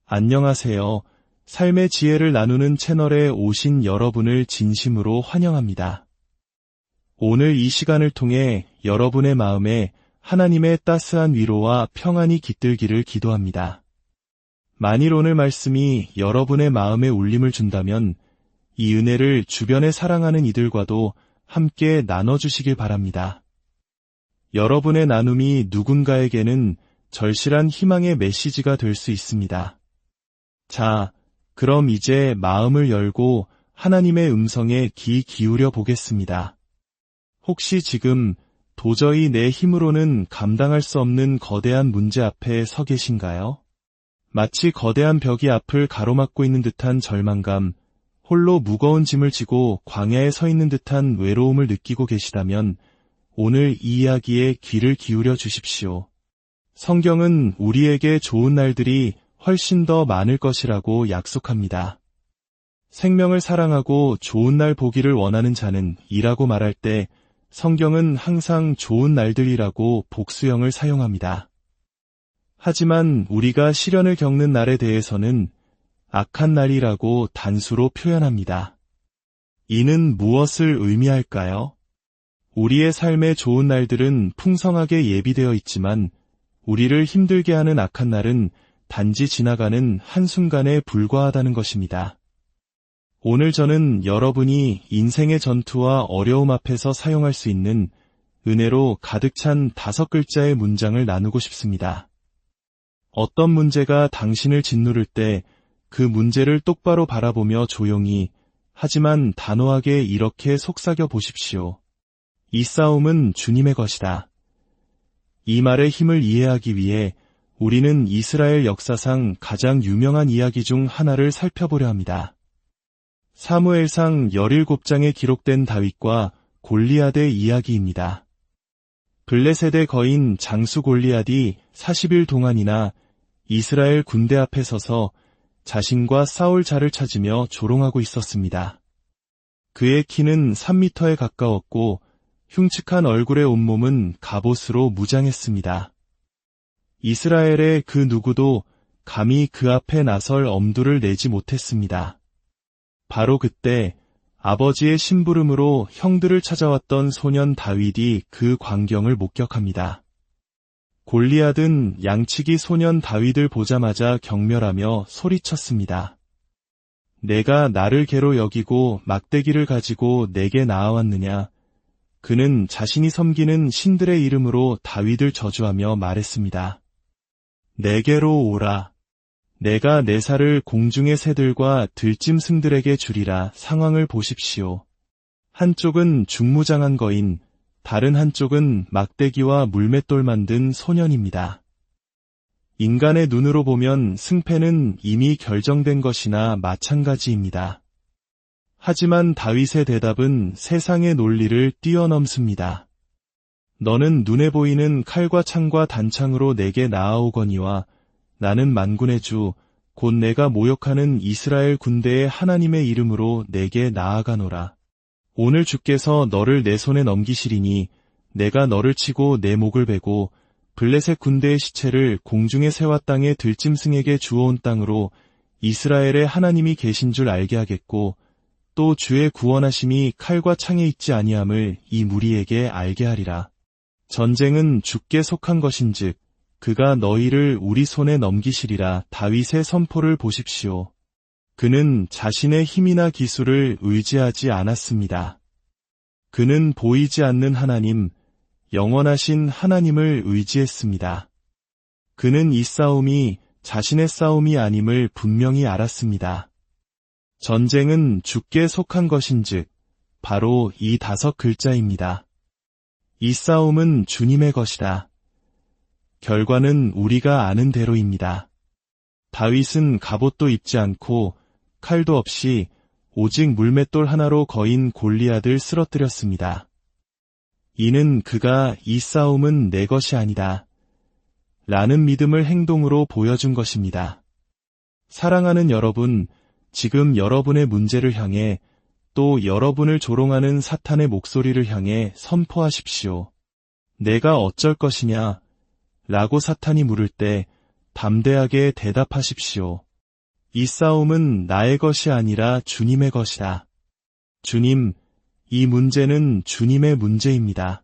안녕하세요. 삶의 지혜를 나누는 채널에 오신 여러분을 진심으로 환영합니다. 오늘 이 시간을 통해 여러분의 마음에 하나님의 따스한 위로와 평안이 깃들기를 기도합니다. 만일 오늘 말씀이 여러분의 마음에 울림을 준다면 이 은혜를 주변에 사랑하는 이들과도 함께 나눠주시길 바랍니다. 여러분의 나눔이 누군가에게는 절실한 희망의 메시지가 될 수 있습니다. 자, 그럼 이제 마음을 열고 하나님의 음성에 귀 기울여 보겠습니다. 혹시 지금 도저히 내 힘으로는 감당할 수 없는 거대한 문제 앞에 서 계신가요? 마치 거대한 벽이 앞을 가로막고 있는 듯한 절망감, 홀로 무거운 짐을 지고 광야에 서 있는 듯한 외로움을 느끼고 계시다면 오늘 이 이야기에 귀를 기울여 주십시오. 성경은 우리에게 좋은 날들이 훨씬 더 많을 것이라고 약속합니다. 생명을 사랑하고 좋은 날 보기를 원하는 자는 이라고 말할 때 성경은 항상 좋은 날들이라고 복수형을 사용합니다. 하지만 우리가 시련을 겪는 날에 대해서는 악한 날이라고 단수로 표현합니다. 이는 무엇을 의미할까요? 우리의 삶의 좋은 날들은 풍성하게 예비되어 있지만 우리를 힘들게 하는 악한 날은 단지 지나가는 한순간에 불과하다는 것입니다. 오늘 저는 여러분이 인생의 전투와 어려움 앞에서 사용할 수 있는 은혜로 가득 찬 5글자의 문장을 나누고 싶습니다. 어떤 문제가 당신을 짓누를 때 그 문제를 똑바로 바라보며 조용히 하지만 단호하게 이렇게 속삭여 보십시오. 이 싸움은 주님의 것이다. 이 말의 힘을 이해하기 위해 우리는 이스라엘 역사상 가장 유명한 이야기 중 하나를 살펴보려 합니다. 사무엘상 17장에 기록된 다윗과 골리앗의 이야기입니다. 블레셋의 거인 장수 골리앗이 40일 동안이나 이스라엘 군대 앞에 서서 자신과 싸울 자를 찾으며 조롱하고 있었습니다. 그의 키는 3미터에 가까웠고 흉측한 얼굴의 온몸은 갑옷으로 무장했습니다. 이스라엘의 그 누구도 감히 그 앞에 나설 엄두를 내지 못했습니다. 바로 그때 아버지의 심부름으로 형들을 찾아왔던 소년 다윗이 그 광경을 목격합니다. 골리앗은 양치기 소년 다윗을 보자마자 경멸하며 소리쳤습니다. 내가 나를 개로 여기고 막대기를 가지고 내게 나아왔느냐? 그는 자신이 섬기는 신들의 이름으로 다윗을 저주하며 말했습니다. 내게로 오라. 내가 내 살을 공중의 새들과 들짐승들에게 주리라. 상황을 보십시오. 한쪽은 중무장한 거인, 다른 한쪽은 막대기와 물맷돌 만든 소년입니다. 인간의 눈으로 보면 승패는 이미 결정된 것이나 마찬가지입니다. 하지만 다윗의 대답은 세상의 논리를 뛰어넘습니다. 너는 눈에 보이는 칼과 창과 단창으로 내게 나아오거니와 나는 만군의 주, 곧 내가 모욕하는 이스라엘 군대의 하나님의 이름으로 내게 나아가노라. 오늘 주께서 너를 내 손에 넘기시리니 내가 너를 치고 내 목을 베고 블레셋 군대의 시체를 공중의 새와 땅의 들짐승에게 주워온 땅으로 이스라엘의 하나님이 계신 줄 알게 하겠고 또 주의 구원하심이 칼과 창에 있지 아니함을 이 무리에게 알게 하리라. 전쟁은 주께 속한 것인즉 그가 너희를 우리 손에 넘기시리라. 다윗의 선포를 보십시오. 그는 자신의 힘이나 기술을 의지하지 않았습니다. 그는 보이지 않는 하나님, 영원하신 하나님을 의지했습니다. 그는 이 싸움이 자신의 싸움이 아님을 분명히 알았습니다. 전쟁은 주께 속한 것인즉 바로 이 5글자입니다. 이 싸움은 주님의 것이다. 결과는 우리가 아는 대로입니다. 다윗은 갑옷도 입지 않고 칼도 없이 오직 물맷돌 하나로 거인 골리앗을 쓰러뜨렸습니다. 이는 그가 이 싸움은 내 것이 아니다. 라는 믿음을 행동으로 보여준 것입니다. 사랑하는 여러분, 지금 여러분의 문제를 향해 또 여러분을 조롱하는 사탄의 목소리를 향해 선포하십시오. 내가 어쩔 것이냐? 라고 사탄이 물을 때 담대하게 대답하십시오. 이 싸움은 나의 것이 아니라 주님의 것이다. 주님, 이 문제는 주님의 문제입니다.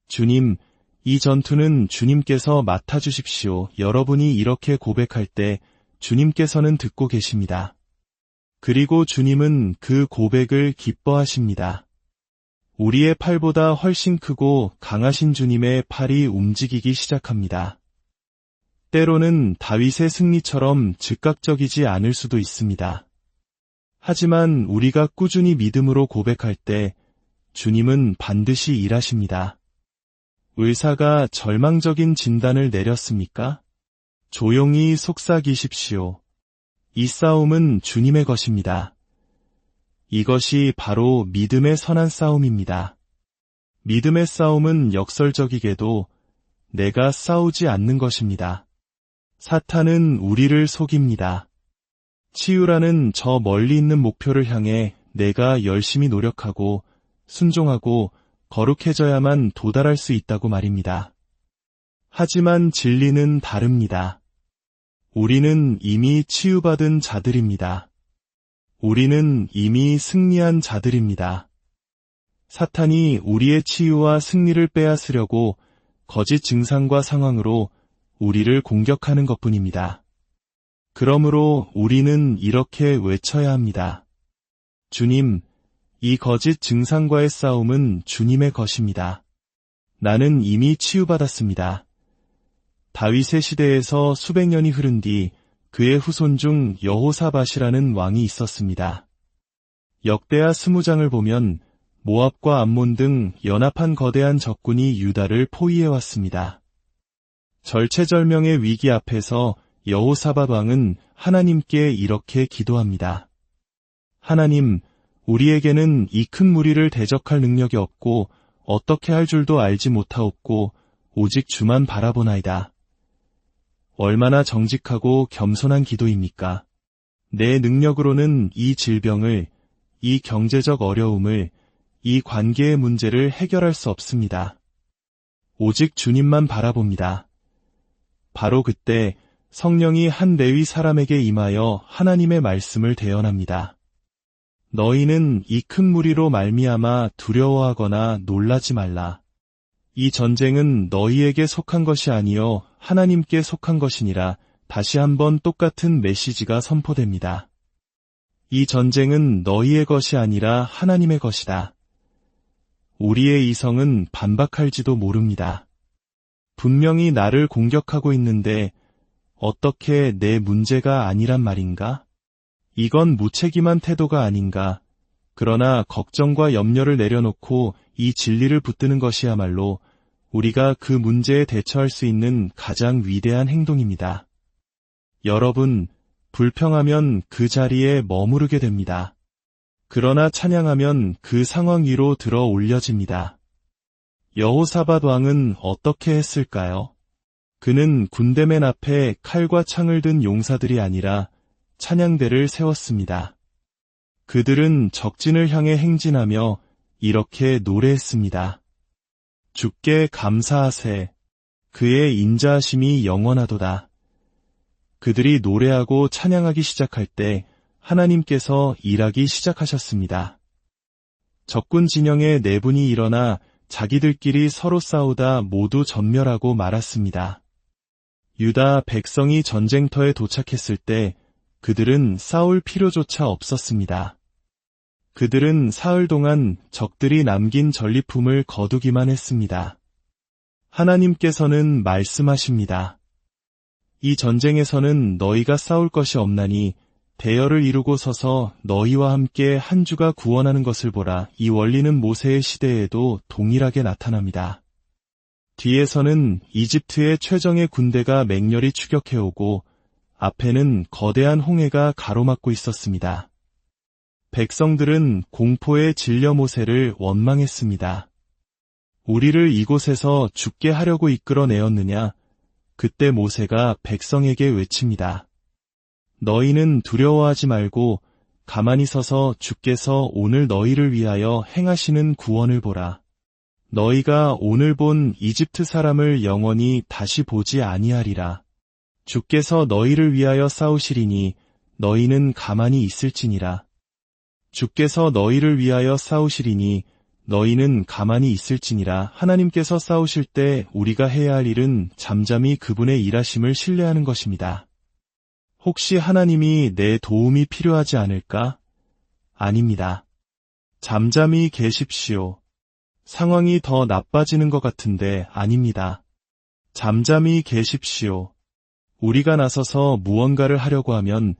주님, 이 전투는 주님께서 맡아주십시오. 여러분이 이렇게 고백할 때 주님께서는 듣고 계십니다. 그리고 주님은 그 고백을 기뻐하십니다. 우리의 팔보다 훨씬 크고 강하신 주님의 팔이 움직이기 시작합니다. 때로는 다윗의 승리처럼 즉각적이지 않을 수도 있습니다. 하지만 우리가 꾸준히 믿음으로 고백할 때 주님은 반드시 일하십니다. 의사가 절망적인 진단을 내렸습니까? 조용히 속삭이십시오. 이 싸움은 주님의 것입니다. 이것이 바로 믿음의 선한 싸움입니다. 믿음의 싸움은 역설적이게도 내가 싸우지 않는 것입니다. 사탄은 우리를 속입니다. 치유라는 저 멀리 있는 목표를 향해 내가 열심히 노력하고 순종하고 거룩해져야만 도달할 수 있다고 말입니다. 하지만 진리는 다릅니다. 우리는 이미 치유받은 자들입니다. 우리는 이미 승리한 자들입니다. 사탄이 우리의 치유와 승리를 빼앗으려고 거짓 증상과 상황으로 우리를 공격하는 것뿐입니다. 그러므로 우리는 이렇게 외쳐야 합니다. 주님, 이 거짓 증상과의 싸움은 주님의 것입니다. 나는 이미 치유받았습니다. 다윗의 시대에서 수백 년이 흐른 뒤 그의 후손 중 여호사밧이라는 왕이 있었습니다. 역대하 20장을 보면 모압과 암몬 등 연합한 거대한 적군이 유다를 포위해왔습니다. 절체절명의 위기 앞에서 여호사밧 왕은 하나님께 이렇게 기도합니다. 하나님, 우리에게는 이 큰 무리를 대적할 능력이 없고 어떻게 할 줄도 알지 못하옵고 오직 주만 바라보나이다. 얼마나 정직하고 겸손한 기도입니까? 내 능력으로는 이 질병을, 이 경제적 어려움을, 이 관계의 문제를 해결할 수 없습니다. 오직 주님만 바라봅니다. 바로 그때 성령이 한 레위 사람에게 임하여 하나님의 말씀을 대언합니다. 너희는 이 큰 무리로 말미암아 두려워하거나 놀라지 말라. 이 전쟁은 너희에게 속한 것이 아니요 하나님께 속한 것이니라. 다시 한번 똑같은 메시지가 선포됩니다. 이 전쟁은 너희의 것이 아니라 하나님의 것이다. 우리의 이성은 반박할지도 모릅니다. 분명히 나를 공격하고 있는데 어떻게 내 문제가 아니란 말인가? 이건 무책임한 태도가 아닌가? 그러나 걱정과 염려를 내려놓고 이 진리를 붙드는 것이야말로 우리가 그 문제에 대처할 수 있는 가장 위대한 행동입니다. 여러분, 불평하면 그 자리에 머무르게 됩니다. 그러나 찬양하면 그 상황 위로 들어 올려집니다. 여호사밧 왕은 어떻게 했을까요? 그는 군대맨 앞에 칼과 창을 든 용사들이 아니라 찬양대를 세웠습니다. 그들은 적진을 향해 행진하며 이렇게 노래했습니다. 주께 감사하세. 그의 인자하심이 영원하도다. 그들이 노래하고 찬양하기 시작할 때 하나님께서 일하기 시작하셨습니다. 적군 진영에 네 분이 일어나 자기들끼리 서로 싸우다 모두 전멸하고 말았습니다. 유다 백성이 전쟁터에 도착했을 때 그들은 싸울 필요조차 없었습니다. 그들은 사흘 동안 적들이 남긴 전리품을 거두기만 했습니다. 하나님께서는 말씀하십니다. 이 전쟁에서는 너희가 싸울 것이 없나니 대열을 이루고 서서 너희와 함께 한 주가 구원하는 것을 보라. 이 원리는 모세의 시대에도 동일하게 나타납니다. 뒤에서는 이집트의 최정예 군대가 맹렬히 추격해오고 앞에는 거대한 홍해가 가로막고 있었습니다. 백성들은 공포에 질려 모세를 원망했습니다. 우리를 이곳에서 죽게 하려고 이끌어내었느냐? 그때 모세가 백성에게 외칩니다. 너희는 두려워하지 말고 가만히 서서 주께서 오늘 너희를 위하여 행하시는 구원을 보라. 너희가 오늘 본 이집트 사람을 영원히 다시 보지 아니하리라. 주께서 너희를 위하여 싸우시리니 너희는 가만히 있을지니라. 주께서 너희를 위하여 싸우시리니 너희는 가만히 있을지니라. 하나님께서 싸우실 때 우리가 해야 할 일은 잠잠히 그분의 일하심을 신뢰하는 것입니다. 혹시 하나님이 내 도움이 필요하지 않을까? 아닙니다. 잠잠히 계십시오. 상황이 더 나빠지는 것 같은데 아닙니다. 잠잠히 계십시오. 우리가 나서서 무언가를 하려고 하면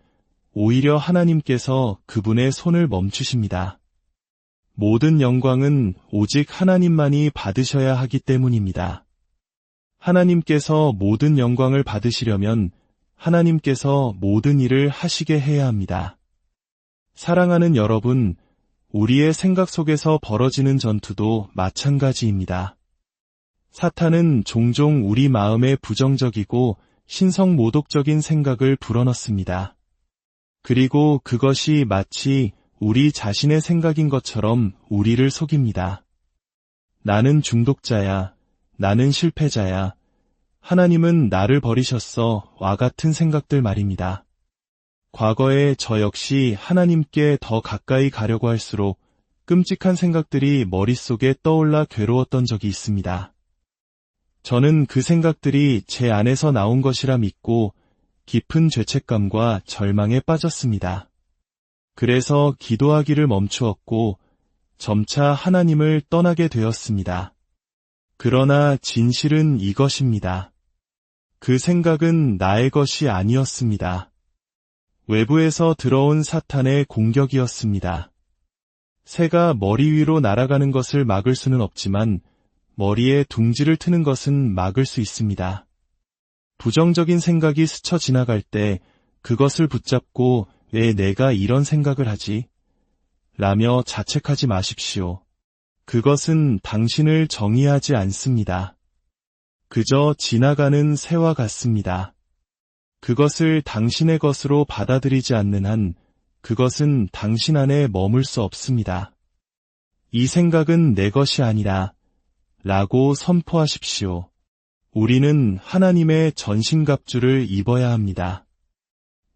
오히려 하나님께서 그분의 손을 멈추십니다. 모든 영광은 오직 하나님만이 받으셔야 하기 때문입니다. 하나님께서 모든 영광을 받으시려면 하나님께서 모든 일을 하시게 해야 합니다. 사랑하는 여러분, 우리의 생각 속에서 벌어지는 전투도 마찬가지입니다. 사탄은 종종 우리 마음에 부정적이고 신성모독적인 생각을 불어넣습니다. 그리고 그것이 마치 우리 자신의 생각인 것처럼 우리를 속입니다. 나는 중독자야, 나는 실패자야, 하나님은 나를 버리셨어 와 같은 생각들 말입니다. 과거에 저 역시 하나님께 더 가까이 가려고 할수록 끔찍한 생각들이 머릿속에 떠올라 괴로웠던 적이 있습니다. 저는 그 생각들이 제 안에서 나온 것이라 믿고 깊은 죄책감과 절망에 빠졌습니다. 그래서 기도하기를 멈추었고 점차 하나님을 떠나게 되었습니다. 그러나 진실은 이것입니다. 그 생각은 나의 것이 아니었습니다. 외부에서 들어온 사탄의 공격이었습니다. 새가 머리 위로 날아가는 것을 막을 수는 없지만 머리에 둥지를 트는 것은 막을 수 있습니다. 부정적인 생각이 스쳐 지나갈 때 그것을 붙잡고 왜 내가 이런 생각을 하지? 라며 자책하지 마십시오. 그것은 당신을 정의하지 않습니다. 그저 지나가는 새와 같습니다. 그것을 당신의 것으로 받아들이지 않는 한 그것은 당신 안에 머물 수 없습니다. 이 생각은 내 것이 아니라 라고 선포하십시오. 우리는 하나님의 전신갑주를 입어야 합니다.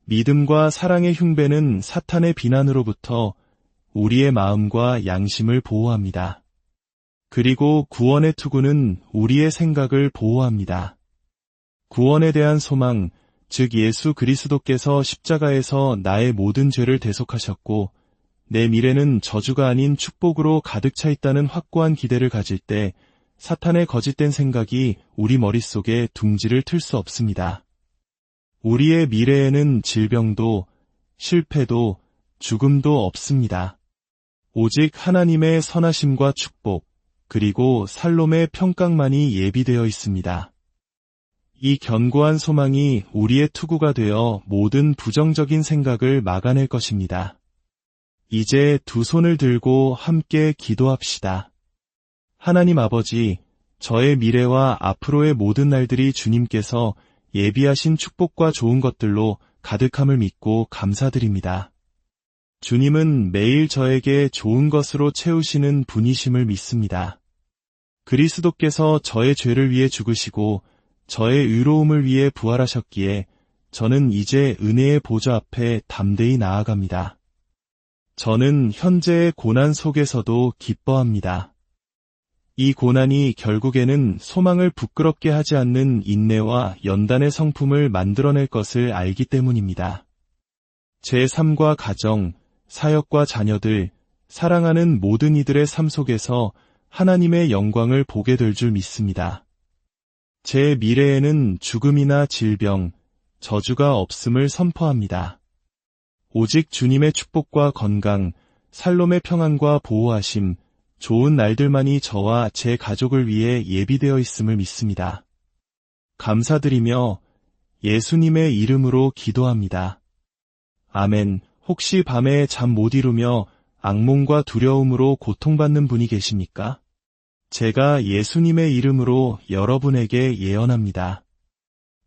믿음과 사랑의 흉배는 사탄의 비난으로부터 우리의 마음과 양심을 보호합니다. 그리고 구원의 투구는 우리의 생각을 보호합니다. 구원에 대한 소망, 즉 예수 그리스도께서 십자가에서 나의 모든 죄를 대속하셨고 내 미래는 저주가 아닌 축복으로 가득 차 있다는 확고한 기대를 가질 때 사탄의 거짓된 생각이 우리 머릿속에 둥지를 틀 수 없습니다. 우리의 미래에는 질병도 실패도 죽음도 없습니다. 오직 하나님의 선하심과 축복 그리고 살롬의 평강만이 예비되어 있습니다. 이 견고한 소망이 우리의 투구가 되어 모든 부정적인 생각을 막아낼 것입니다. 이제 두 손을 들고 함께 기도합시다. 하나님 아버지, 저의 미래와 앞으로의 모든 날들이 주님께서 예비하신 축복과 좋은 것들로 가득함을 믿고 감사드립니다. 주님은 매일 저에게 좋은 것으로 채우시는 분이심을 믿습니다. 그리스도께서 저의 죄를 위해 죽으시고 저의 의로움을 위해 부활하셨기에 저는 이제 은혜의 보좌 앞에 담대히 나아갑니다. 저는 현재의 고난 속에서도 기뻐합니다. 이 고난이 결국에는 소망을 부끄럽게 하지 않는 인내와 연단의 성품을 만들어낼 것을 알기 때문입니다. 제 삶과 가정, 사역과 자녀들, 사랑하는 모든 이들의 삶 속에서 하나님의 영광을 보게 될 줄 믿습니다. 제 미래에는 죽음이나 질병, 저주가 없음을 선포합니다. 오직 주님의 축복과 건강, 살롬의 평안과 보호하심, 좋은 날들만이 저와 제 가족을 위해 예비되어 있음을 믿습니다. 감사드리며 예수님의 이름으로 기도합니다. 아멘. 혹시 밤에 잠 못 이루며 악몽과 두려움으로 고통받는 분이 계십니까? 제가 예수님의 이름으로 여러분에게 예언합니다.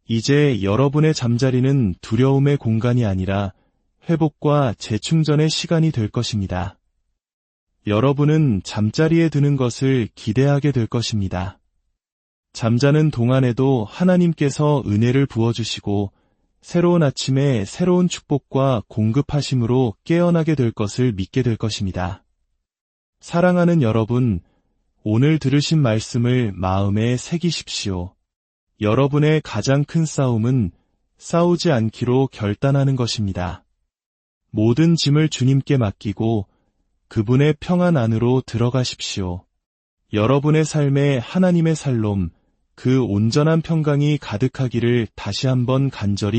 이제 여러분의 잠자리는 두려움의 공간이 아니라 회복과 재충전의 시간이 될 것입니다. 여러분은 잠자리에 드는 것을 기대하게 될 것입니다. 잠자는 동안에도 하나님께서 은혜를 부어주시고 새로운 아침에 새로운 축복과 공급하심으로 깨어나게 될 것을 믿게 될 것입니다. 사랑하는 여러분, 오늘 들으신 말씀을 마음에 새기십시오. 여러분의 가장 큰 싸움은 싸우지 않기로 결단하는 것입니다. 모든 짐을 주님께 맡기고 그분의 평안 안으로 들어가십시오. 여러분의 삶에 하나님의 살롬, 그 온전한 평강이 가득하기를 다시 한번 간절히